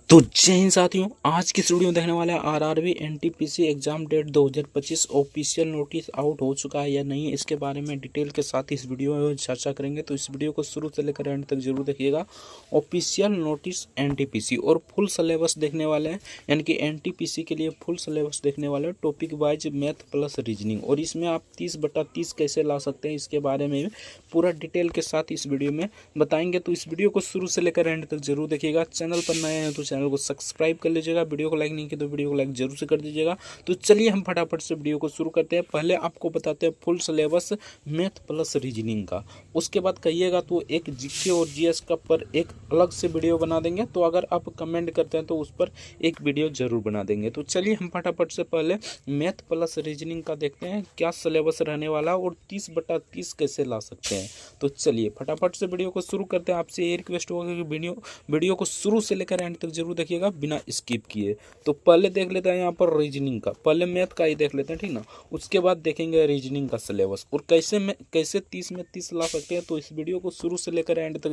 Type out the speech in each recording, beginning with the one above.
तो जय हिंद साथियों, आज की इस वीडियो में देखने वाले हैं RRB NTPC exam date 2025 official notice out हो चुका है या नहीं, इसके बारे में डिटेल के साथ इस वीडियो में चर्चा करेंगे। तो इस वीडियो को शुरू से लेकर एंड तक जरूर देखिएगा। ऑफिशियल नोटिस एनटीपीसी और फुल सिलेबस देखने वाले हैं, यानी कि एनटीपीसी के लिए फुल सिलेबस देखने वाले हैं, topic wise math plus reasoning, और इसमें आप 30/30 कैसे ला सकते हैं इसके बारे में पूरा डिटेल के साथ इस वीडियो में बताएंगे। तो इस वीडियो को शुरू से लेकर एंड तक जरूर देखिएगा। चैनल पर नए हैं तो चैनल को सब्सक्राइब कर लीजिएगा, वीडियो को लाइक नहीं किया तो वीडियो को लाइक जरूर से कर दीजिएगा। तो चलिए हम फटाफट से वीडियो को शुरू करते हैं। पहले आपको बताते हैं full syllabus math plus reasoning का, उसके बाद कहिएगा तो एक जीके और जीएस का पर एक अलग से वीडियो बना देंगे। तो अगर आप कमेंट करते हैं तो उस पर एक वीडियो जरूर बना देंगे। तो चलिए हम फटाफट से पहले मैथ प्लस रीजनिंग का देखते हैं क्या सिलेबस रहने वाला और 30/30 कैसे ला सकते हैं। तो चलिए फटाफट से वीडियो को शुरू करते हैं। आपसे ये रिक्वेस्ट होगा कि वीडियो को शुरू से लेकर एंड तक जरूर देखिएगा बिना स्किप किए। तो पहले देख लेते हैं यहाँ पर रीजनिंग का, पहले मैथ का ही देख लेते हैं, ठीक ना। उसके बाद देखेंगे रीजनिंग का सिलेबस और कैसे 30 में 30 ला सकते हैं। तो इस वीडियो को शुरू से लेकर एंड तक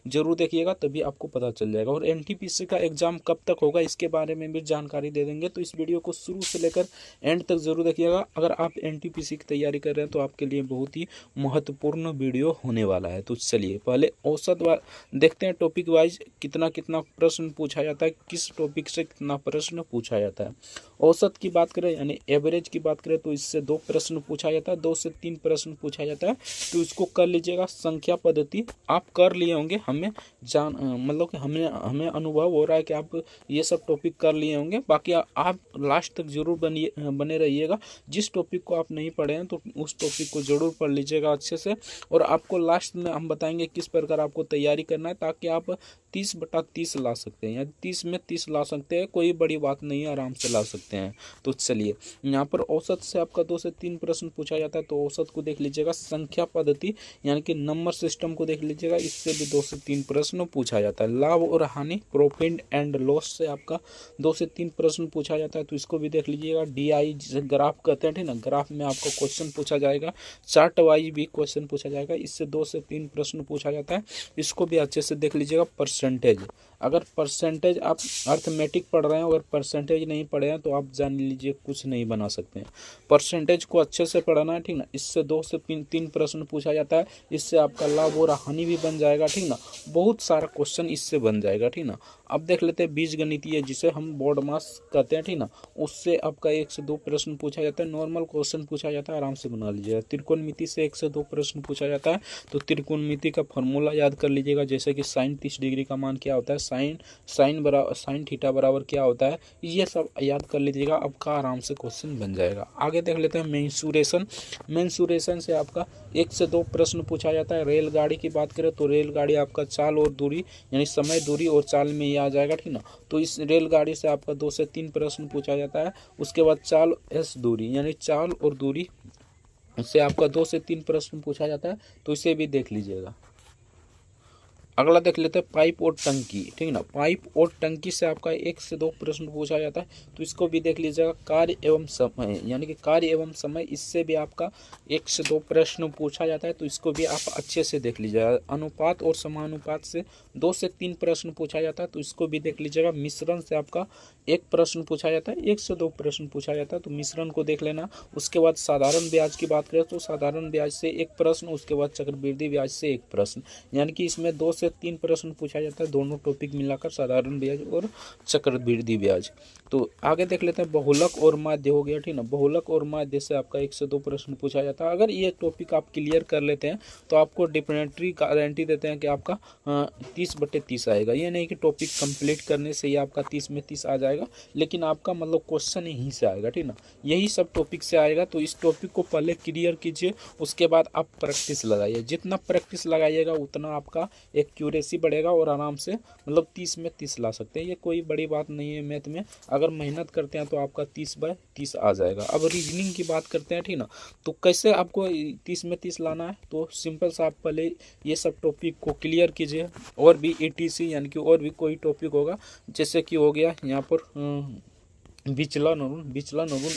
जरूर देखिएगा, तभी आपको पता चल जाएगा। और एनटीपीसी का एग्जाम कब तक होगा इसके बारे में भी जानकारी दे देंगे। तो इस वीडियो को शुरू से लेकर एंड तक जरूर देखिएगा। अगर आप एनटीपीसी की तैयारी कर रहे हैं तो आपके लिए बहुत ही महत्वपूर्ण वीडियो होने वाला है। तो चलिए पहले औसत देखते हैं, टॉपिक वाइज कितना कितना प्रश्न पूछा जाता है, किस टॉपिक से कितना प्रश्न पूछा जाता है। औसत की बात करें यानी एवरेज की बात करें तो इससे 2 प्रश्न पूछा जाता है, 2 से 3 प्रश्न पूछा जाता है। तो इसको कर लीजिएगा। संख्या पद्धति आप कर लिए होंगे, हमें मतलब कि हमें अनुभव हो रहा है कि आप ये सब टॉपिक कर लिए होंगे। बाकी आप लास्ट तक जरूर बने रहिएगा। जिस टॉपिक को आप नहीं पढ़े हैं तो उस टॉपिक को जरूर पढ़ लीजिएगा अच्छे से, और आपको लास्ट में हम बताएंगे किस प्रकार आपको तैयारी करना है ताकि आप 30/30 ला सकते हैं या 30 में 30 ला सकते हैं। कोई बड़ी बात नहीं है, आराम से ला सकते हैं। तो चलिए यहाँ पर औसत से आपका 2 से 3 प्रश्न पूछा जाता है। तो औसत को देख लीजिएगा। संख्या पद्धति यानी कि नंबर सिस्टम को देख लीजिएगा, इससे भी 2 से 3 प्रश्न पूछा जाता है। लाभ और हानि प्रॉफिट एंड लॉस से आपका 2 से 3 प्रश्न पूछा जाता है। तो इसको भी देख लीजिएगा। DI जिसे ग्राफ कहते हैं, ठीक ना, ग्राफ में आपको क्वेश्चन पूछा जाएगा। चार्ट वाइज भी क्वेश्चन पूछा जाएगा, इससे 2 से 3 प्रश्न पूछा जाता है। इसको भी अच्छे से देख लीजिएगा। परसेंटेज, अगर परसेंटेज आप अर्थमेटिक पढ़ रहे हैं, अगर परसेंटेज नहीं पढ़े हैं तो आप जान लीजिए कुछ नहीं बना सकते हैं। परसेंटेज को अच्छे से पढ़ना है, ठीक ना। इससे 2 से 3 प्रश्न पूछा जाता है। इससे आपका लाभ और हानि भी बन जाएगा, ठीक ना। बहुत सारा क्वेश्चन इससे बन जाएगा, ठीक ना। अब देख लेते हैं बीजगणितीय जिसे हम बोर्ड मास कहते हैं, ठीक ना। उससे आपका 1 से 2 प्रश्न पूछा जाता है। नॉर्मल क्वेश्चन पूछा जाता है, आराम से बना लीजिएगा। त्रिकोणमिति से 1 से 2 प्रश्न पूछा जाता है। तो त्रिकोणमिति का फॉर्मूला याद कर लीजिएगा, जैसे कि साइन 30 डिग्री का मान क्या होता है, साइन थीटा बराबर क्या होता है, ये सब याद कर लीजिएगा। आपका आराम से क्वेश्चन बन जाएगा। आगे देख लेते हैं मेंसुरेशन से आपका 1 से 2 प्रश्न पूछा जाता है। रेलगाड़ी की बात करें तो रेलगाड़ी आपका चाल और दूरी यानी समय, दूरी और चाल में ये आ जाएगा, ठीक ना। तो इस रेलगाड़ी से आपका 2 से 3 प्रश्न पूछा जाता है। उसके बाद चाल एस दूरी यानी चाल और दूरी से आपका 2 से 3 प्रश्न पूछा जाता है। तो इसे भी देख लीजिएगा। अगला देख लेते हैं पाइप और टंकी, ठीक ना। पाइप और टंकी से आपका 1 से 2 प्रश्न पूछा जाता है। तो इसको भी देख लीजिएगा। कार्य एवं समय यानी कि कार्य एवं समय, इससे भी आपका 1 से 2 प्रश्न पूछा जाता है। तो इसको भी आप अच्छे से देख लीजिएगा। अनुपात और समानुपात से 2 से 3 प्रश्न पूछा जाता है। तो इसको भी देख लीजिएगा। मिश्रण से आपका 1 प्रश्न पूछा जाता है, 1 से 2 प्रश्न पूछा जाता है। तो मिश्रण को देख लेना। उसके बाद साधारण ब्याज की बात करें तो साधारण ब्याज से 1 प्रश्न, उसके बाद चक्रवृद्धि ब्याज से 1 प्रश्न, यानी कि इसमें 2 से 3 प्रश्न पूछा जाता है। दोनों टॉपिक मिलाकर साधारण ब्याज और चक्रवृद्धि ब्याज। तो आगे देख लेते हैं बहुलक और माध्य हो गया, ठीक ना। बहुलक और माध्य से आपका 1 से 2 प्रश्न पूछा जाता है। अगर ये टॉपिक आप क्लियर कर लेते हैं तो आपको डेफिनेटली गारंटी देते हैं कि आपका 30/30 आएगा। ये नहीं कि टॉपिक कंप्लीट करने से ही आपका 30 में 30 आ जाएगा, लेकिन आपका मतलब क्वेश्चन यहीं से आएगा, ठीक ना। यही सब टॉपिक से आएगा। तो इस टॉपिक को पहले क्लियर कीजिए, उसके बाद आप प्रैक्टिस लगाइए। जितना प्रैक्टिस लगाइएगा उतना आपका एक्यूरेसी बढ़ेगा और आराम से मतलब 30 में 30 ला सकते हैं। ये कोई बड़ी बात नहीं है मैथ में, अगर मेहनत करते हैं तो आपका 30/30 आ जाएगा। अब रीजनिंग की बात करते हैं, ठीक ना। तो कैसे आपको 30 में 30 लाना है, तो सिंपल सा आप पहले ये सब टॉपिक को क्लियर कीजिए। और भी ETC यानी कि और भी कोई टॉपिक होगा, जैसे कि हो गया यहाँ पर विचलन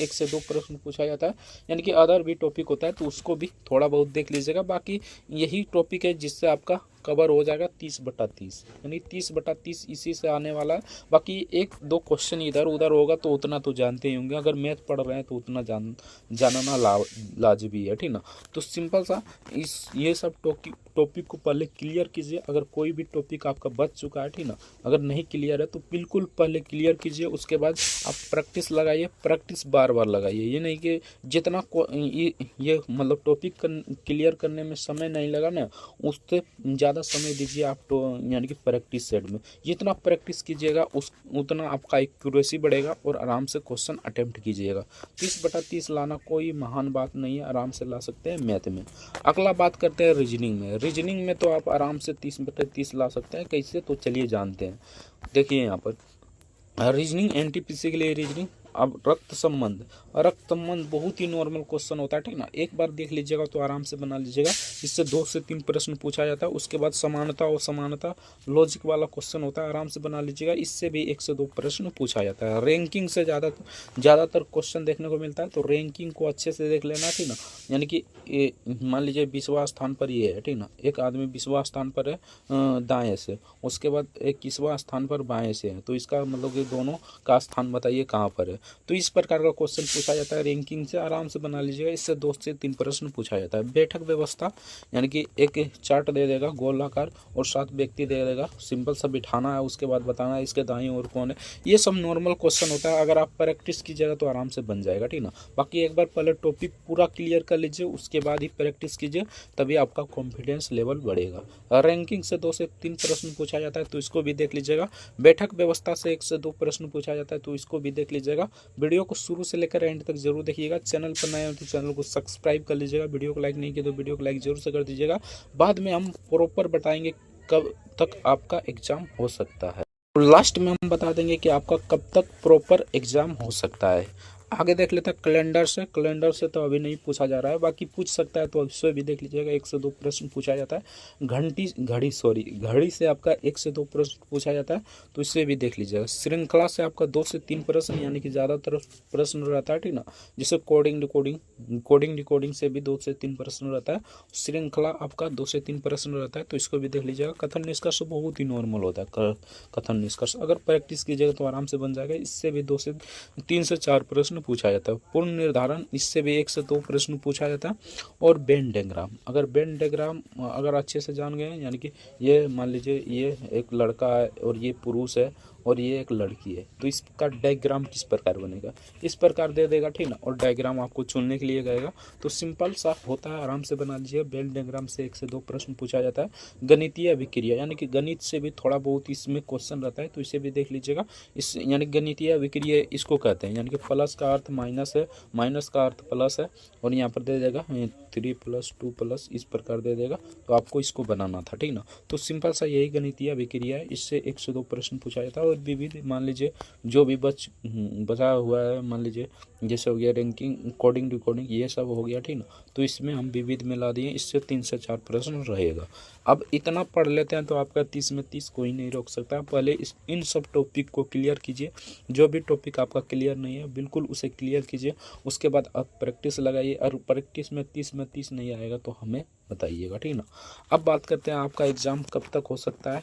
1 से 2 प्रश्न पूछा जाता है, यानी कि अदर भी टॉपिक होता है। तो उसको भी थोड़ा बहुत देख लीजिएगा। बाकी यही टॉपिक है जिससे आपका कवर हो जाएगा 30/30, यानी 30/30 इसी से आने वाला है। बाकी एक दो क्वेश्चन इधर उधर होगा तो उतना तो जानते ही होंगे, अगर मैथ पढ़ रहे हैं तो उतना जानना लाजमी है, ठीक ना। तो सिंपल सा ये सब टॉपिक को पहले क्लियर कीजिए। अगर कोई भी टॉपिक आपका बच चुका है, ठीक ना, अगर नहीं क्लियर है तो बिल्कुल पहले क्लियर कीजिए। उसके बाद आप प्रैक्टिस लगाइए, प्रैक्टिस बार बार लगाइए। ये नहीं कि जितना ये मतलब टॉपिक क्लियर करने में समय नहीं लगा ना, उससे ज़्यादा समय दीजिए आप यानी कि प्रैक्टिस सेट में। जितना प्रैक्टिस कीजिएगा उतना आपका एक्यूरेसी बढ़ेगा और आराम से क्वेश्चन अटेम्प्ट कीजिएगा। 30/30 लाना कोई महान बात नहीं है, आराम से ला सकते हैं मैथ में। अगला बात करते हैं रीजनिंग में। रीजनिंग में तो आप आराम से 30/30 ला सकते हैं। कैसे, तो चलिए जानते हैं। देखिए यहाँ पर रीजनिंग एनटीपीसी के लिए रीजनिंग। अब रक्त संबंध बहुत ही नॉर्मल क्वेश्चन होता है, ठीक ना। एक बार देख लीजिएगा तो आराम से बना लीजिएगा। इससे 2 से 3 प्रश्न पूछा जाता है। उसके बाद समानता और समानता लॉजिक वाला क्वेश्चन होता है, आराम से बना लीजिएगा। इससे भी 1 से 2 प्रश्न पूछा जाता है। रैंकिंग से ज़्यादातर क्वेश्चन देखने को मिलता है, तो रैंकिंग को अच्छे से देख लेना, ठीक ना। यानी कि मान लीजिए 20वां स्थान पर ये है, ठीक ना। एक आदमी 20वां स्थान पर है दाएँ से, उसके बाद 21वां स्थान पर बाएँ से है, तो इसका मतलब कि दोनों का स्थान बताइए कहाँ पर है। तो इस प्रकार का क्वेश्चन पूछा जाता है। रैंकिंग से आराम से बना लीजिएगा। इससे 2 से 3 प्रश्न पूछा जाता है। बैठक व्यवस्था, यानी कि एक चार्ट दे देगा गोलाकार और 7 व्यक्ति दे देगा, सिंपल सा बिठाना है, उसके बाद बताना है इसके दाईं ओर कौन है। ये सब नॉर्मल क्वेश्चन होता है। अगर आप प्रैक्टिस कीजिएगा तो आराम से बन जाएगा, ठीक ना। बाकी एक बार पहले टॉपिक पूरा क्लियर कर लीजिए, उसके बाद ही प्रैक्टिस कीजिए, तभी आपका कॉन्फिडेंस लेवल बढ़ेगा। रैंकिंग से 2 से 3 प्रश्न पूछा जाता है, तो इसको भी देख लीजिएगा। बैठक व्यवस्था से 1 से 2 प्रश्न पूछा जाता है, तो इसको भी देख लीजिएगा। वीडियो को शुरू से लेकर एंड तक जरूर देखिएगा। चैनल पर नए हो तो चैनल को सब्सक्राइब कर लीजिएगा। वीडियो को लाइक नहीं किया तो वीडियो को लाइक जरूर से कर दीजिएगा। बाद में हम प्रॉपर बताएंगे कब तक आपका एग्जाम हो सकता है, और लास्ट में हम बता देंगे कि आपका कब तक प्रॉपर एग्जाम हो सकता है। आगे देख लेते हैं कैलेंडर से तो अभी नहीं पूछा जा रहा है, बाकी पूछ सकता है, तो इससे भी देख लीजिएगा। 1 से 2 प्रश्न पूछा जाता है। घड़ी से आपका 1 से 2 प्रश्न पूछा जाता है, तो इससे भी देख लीजिएगा। श्रृंखला से आपका 2 से 3 प्रश्न, यानी कि ज़्यादातर प्रश्न रहता है, ठीक ना। जैसे कोडिंग डिकोडिंग से भी 2 से 3 प्रश्न रहता है। श्रृंखला आपका 2 से 3 प्रश्न रहता है, तो इसको भी देख लीजिएगा। कथन निष्कर्ष बहुत ही नॉर्मल होता है। कथन निष्कर्ष अगर प्रैक्टिस कीजिएगा तो आराम से बन जाएगा। इससे भी 2 से 3 से 4 प्रश्न पूछा जाता है। पूर्ण निर्धारण, इससे भी 1 से 2 प्रश्न पूछा जाता है। और वेन डायग्राम अगर अच्छे से जान गए, यानी कि ये मान लीजिए ये एक लड़का है और ये पुरुष है और ये एक लड़की है, तो इसका डायग्राम किस प्रकार बनेगा, इस प्रकार दे देगा, ठीक ना। और डायग्राम आपको चुनने के लिए कहेगा, तो सिंपल सा होता है, आराम से बना लीजिए। वेन डायग्राम से 1 से 2 प्रश्न पूछा जाता है। गणितीय अभिक्रिया, यानी कि गणित से भी थोड़ा बहुत इसमें क्वेश्चन रहता है, तो इसे भी देख लीजिएगा। इस यानी गणितीय अभिक्रिया इसको कहते हैं, यानी कि प्लस का अर्थ माइनस है, माइनस का अर्थ प्लस है, और यहाँ पर दे देगा 3 + 2 इस प्रकार दे देगा। तो आपको इसको बनाना था, ठीक ना। तो सिंपल सा यही गणितीय अभिक्रिया है। इससे 1 से 2 प्रश्न पूछा जाता है। और विविध, मान लीजिए जो भी बचा हुआ है, मान लीजिए जैसे हो गया रैंकिंग, कोडिंग डिकोडिंग, ये सब हो गया, ठीक ना। तो इसमें हम विविध मिला दिए। इससे 3 से 4 प्रश्न रहेगा। अब इतना पढ़ लेते हैं तो आपका 30 में 30 कोई नहीं रोक सकता। पहले इन सब टॉपिक को क्लियर कीजिए। जो भी टॉपिक आपका क्लियर नहीं है बिल्कुल उसे क्लियर कीजिए। उसके बाद आप प्रैक्टिस लगाइए, और प्रैक्टिस में 30 में 30 नहीं आएगा तो हमें बताइएगा, ठीक ना। अब बात करते हैं आपका एग्ज़ाम कब तक हो सकता है,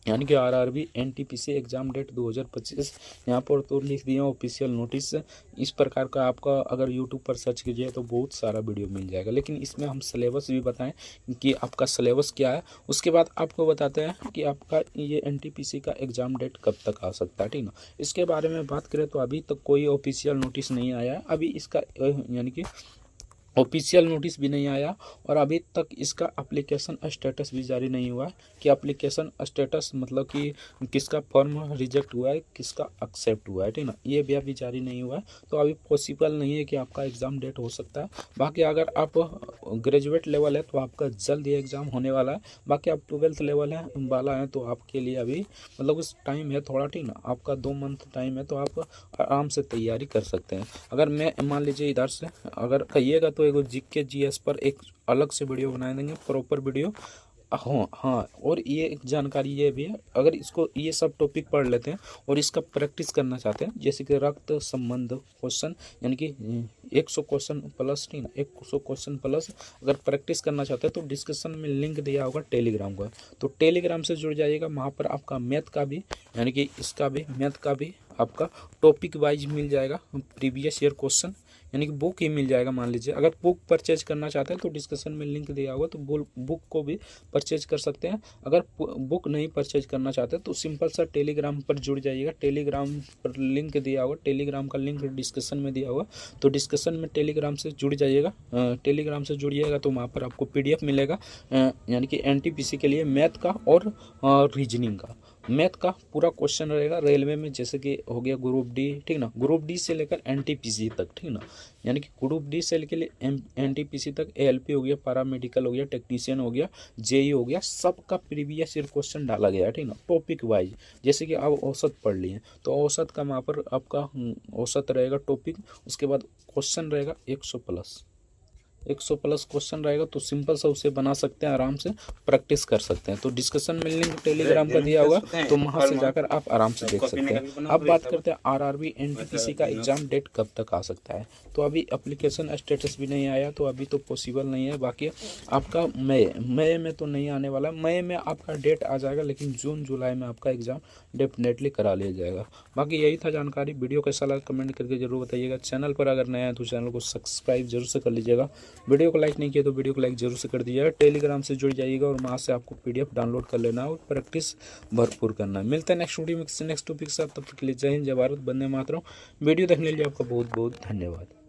यानी कि आरआरबी एनटीपीसी एग्ज़ाम डेट 2025। यहाँ पर तो लिख दिया ऑफिशियल नोटिस। इस प्रकार का आपका अगर यूट्यूब पर सर्च कीजिए तो बहुत सारा वीडियो मिल जाएगा, लेकिन इसमें हम सिलेबस भी बताएं कि आपका सिलेबस क्या है। उसके बाद आपको बताते हैं कि आपका ये एनटीपीसी का एग्ज़ाम डेट कब तक आ सकता है, ठीक ना। इसके बारे में बात करें तो अभी तक कोई ऑफिशियल नोटिस नहीं आया है। अभी इसका यानी कि ऑफिशियल नोटिस भी नहीं आया, और अभी तक इसका एप्लीकेशन स्टेटस भी जारी नहीं हुआ है कि एप्लीकेशन स्टेटस मतलब कि किसका फॉर्म रिजेक्ट हुआ है, किसका एक्सेप्ट हुआ है, ठीक ना। ये भी अभी जारी नहीं हुआ है, तो अभी पॉसिबल नहीं है कि आपका एग्ज़ाम डेट हो सकता है। बाकी अगर आप ग्रेजुएट लेवल है तो आपका जल्द ये एग्ज़ाम होने वाला है। बाकी आप 12th लेवल है वाला है तो आपके लिए अभी मतलब उस टाइम है थोड़ा, ठीक ना। आपका 2 मंथ टाइम है, तो आप आराम से तैयारी कर सकते हैं। अगर मैं मान लीजिए इधर से अगर कहिएगा तो एक जीके जीएस पर एक अलग से वीडियो बना देंगे, प्रॉपर वीडियो। हाँ हाँ, और ये एक जानकारी ये भी है, अगर इसको ये सब टॉपिक पढ़ लेते हैं और इसका प्रैक्टिस करना चाहते हैं, जैसे कि रक्त संबंध क्वेश्चन, यानी कि 100 क्वेश्चन प्लस, ठीक ना, 100 क्वेश्चन प्लस अगर प्रैक्टिस करना चाहते हैं तो डिस्क्रिप्शन में लिंक दिया होगा टेलीग्राम का, तो टेलीग्राम से जुड़ जाइएगा। वहाँ पर आपका मैथ का भी, यानी कि इसका भी, मैथ का भी आपका टॉपिक वाइज मिल जाएगा, प्रीवियस ईयर क्वेश्चन, यानी कि बुक ही मिल जाएगा। मान लीजिए अगर बुक परचेज करना चाहते हैं तो डिस्क्रिप्शन में लिंक दिया होगा, तो बुक को भी परचेज कर सकते हैं। अगर बुक नहीं परचेज करना चाहते तो सिंपल सा टेलीग्राम पर जुड़ जाइएगा, टेलीग्राम पर लिंक दिया होगा, टेलीग्राम का लिंक डिस्क्रिप्शन में दिया होगा, तो डिस्क्रिप्शन में टेलीग्राम से जुड़ जाइएगा। टेलीग्राम से जुड़िएगा तो वहाँ पर आपको PDF मिलेगा, यानी कि NTPC के लिए मैथ का और रीजनिंग का। मैथ का पूरा क्वेश्चन रहेगा रेलवे में, जैसे कि हो गया ग्रुप डी, ठीक ना, ग्रुप डी से लेकर NTPC तक, ठीक ना, यानी कि ग्रुप डी से लेकर NTPC तक, ALP हो गया, पैरामेडिकल हो गया, टेक्नीशियन हो गया, JE हो गया, सबका प्रीवियस ईयर क्वेश्चन डाला गया है, ठीक ना, टॉपिक वाइज। जैसे कि आप औसत पढ़ लिए तो औसत का वहाँ पर आपका औसत रहेगा टॉपिक, उसके बाद क्वेश्चन रहेगा 100 प्लस क्वेश्चन रहेगा, तो सिंपल सा उसे बना सकते हैं, आराम से प्रैक्टिस कर सकते हैं। तो डिस्कशन में लिंक टेलीग्राम का दिया होगा, तो वहाँ से जाकर आप आराम से देख सकते हैं। अब बात करते हैं RRB NTPC का एग्जाम डेट कब तक आ सकता है। तो अभी एप्लीकेशन स्टेटस भी नहीं आया, तो अभी तो पॉसिबल नहीं है। बाकी आपका मई में तो नहीं आने वाला, मई में आपका डेट आ जाएगा, लेकिन जून जुलाई में आपका एग्जाम डेफिनेटली करा लिया जाएगा। बाकी यही था जानकारी। वीडियो कैसा लगा कमेंट करके जरूर बताइएगा। चैनल पर अगर नया है तो चैनल को सब्सक्राइब जरूर से कर लीजिएगा। वीडियो को लाइक नहीं किया तो वीडियो को लाइक जरूर से कर दीजिएगा। टेलीग्राम से जुड़ जाइएगा और वहाँ से आपको PDF डाउनलोड कर लेना और प्रैक्टिस भरपूर करना है। मिलते हैं नेक्स्ट वीडियो में किसी नेक्स्ट टॉपिक के साथ, तब तक के लिए जय हिंद, जय भारत, वंदे मातरम। वीडियो देखने के लिए आपका बहुत बहुत धन्यवाद।